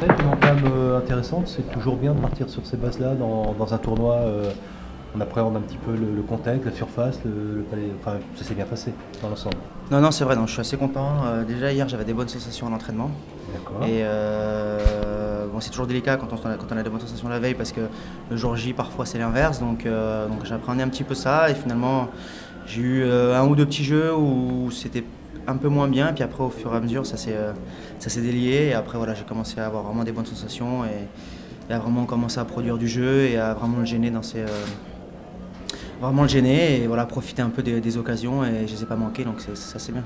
Ça a été une entame intéressante, c'est toujours bien de partir sur ces bases-là dans un tournoi. On appréhende un petit peu le contexte, la surface, le palais, enfin ça s'est bien passé dans l'ensemble. Non, non, c'est vrai, non, je suis assez content. Déjà hier j'avais des bonnes sensations à l'entraînement. D'accord. Et bon, c'est toujours délicat quand on a des bonnes sensations la veille parce que le jour J parfois c'est l'inverse. Donc j'appréhendais un petit peu ça et finalement j'ai eu un ou deux petits jeux où c'était un peu moins bien. Et puis après au fur et à mesure ça s'est délié. Et après voilà, j'ai commencé à avoir vraiment des bonnes sensations et à vraiment commencer à produire du jeu et à vraiment le gêner dans ses... Vraiment le gêner et voilà, profiter un peu des occasions et je les ai pas manquées, donc ça c'est bien.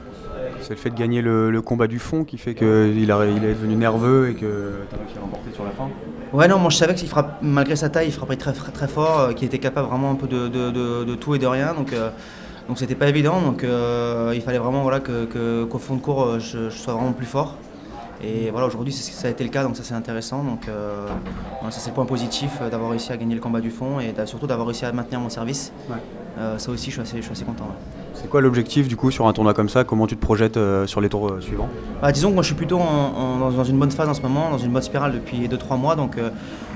C'est le fait de gagner le combat du fond qui fait qu'il il est devenu nerveux et que tu as réussi à l'emporter sur la fin. Ouais, non, moi je savais qu'il frappe, malgré sa taille, il frapperait très, très fort, qu'il était capable vraiment un peu de tout et de rien, donc c'était pas évident, donc il fallait vraiment voilà, qu'au fond de cours je sois vraiment plus fort. Et voilà, aujourd'hui ça a été le cas, donc ça c'est intéressant. Donc ça c'est le point positif d'avoir réussi à gagner le combat du fond et surtout d'avoir réussi à maintenir mon service. Ouais. Ça aussi je suis assez content. Ouais. C'est quoi l'objectif du coup sur un tournoi comme ça? Comment tu te projettes sur les tours suivants? Disons que moi je suis plutôt dans une bonne phase en ce moment, dans une bonne spirale depuis 2-3 mois. Donc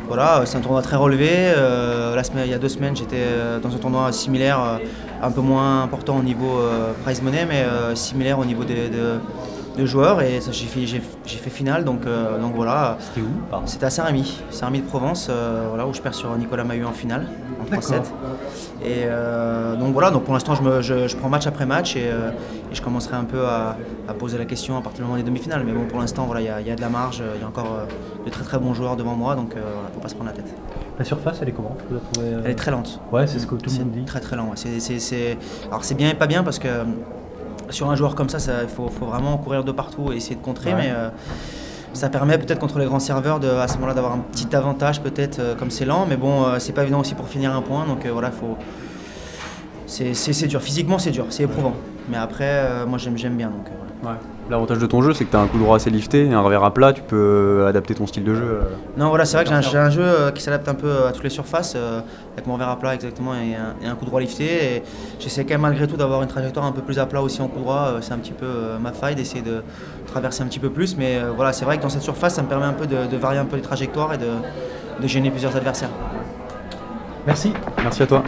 voilà, c'est un tournoi très relevé. Il y a 2 semaines j'étais dans un tournoi similaire, un peu moins important au niveau prize money, mais similaire au niveau de joueurs et j'ai fait finale donc voilà. C'était où? C'était à Saint-Rémy de Provence, voilà, où je perds sur Nicolas Mahut en finale en 3-7. Et donc voilà, donc pour l'instant je prends match après match et je commencerai un peu à poser la question à partir du moment des demi-finales. Mais bon, pour l'instant voilà, il y a de la marge, il y a encore de très très bons joueurs devant moi, donc voilà, faut pas se prendre la tête. La surface, elle est comment? Elle est très lente. Ouais, c'est ce que tout le monde dit. Très très lent. Ouais. Alors c'est bien et pas bien parce que sur un joueur comme ça, il faut vraiment courir de partout et essayer de contrer, ouais. Mais ça permet peut-être contre les grands serveurs à ce moment-là d'avoir un petit avantage peut-être comme c'est lent, mais bon, c'est pas évident aussi pour finir un point, donc voilà, c'est dur. Physiquement, c'est dur, c'est éprouvant. Mais après, moi j'aime bien. Donc, voilà. Ouais. L'avantage de ton jeu, c'est que tu as un coup droit assez lifté, un revers à plat, tu peux adapter ton style de jeu. Non, voilà, c'est vrai que j'ai un jeu qui s'adapte un peu à toutes les surfaces, avec mon revers à plat exactement et un coup droit lifté. Et j'essaie quand même malgré tout d'avoir une trajectoire un peu plus à plat aussi en coup droit. C'est un petit peu ma faille d'essayer de traverser un petit peu plus. Mais voilà, c'est vrai que dans cette surface, ça me permet un peu de varier un peu les trajectoires et de gêner plusieurs adversaires. Merci. Merci à toi.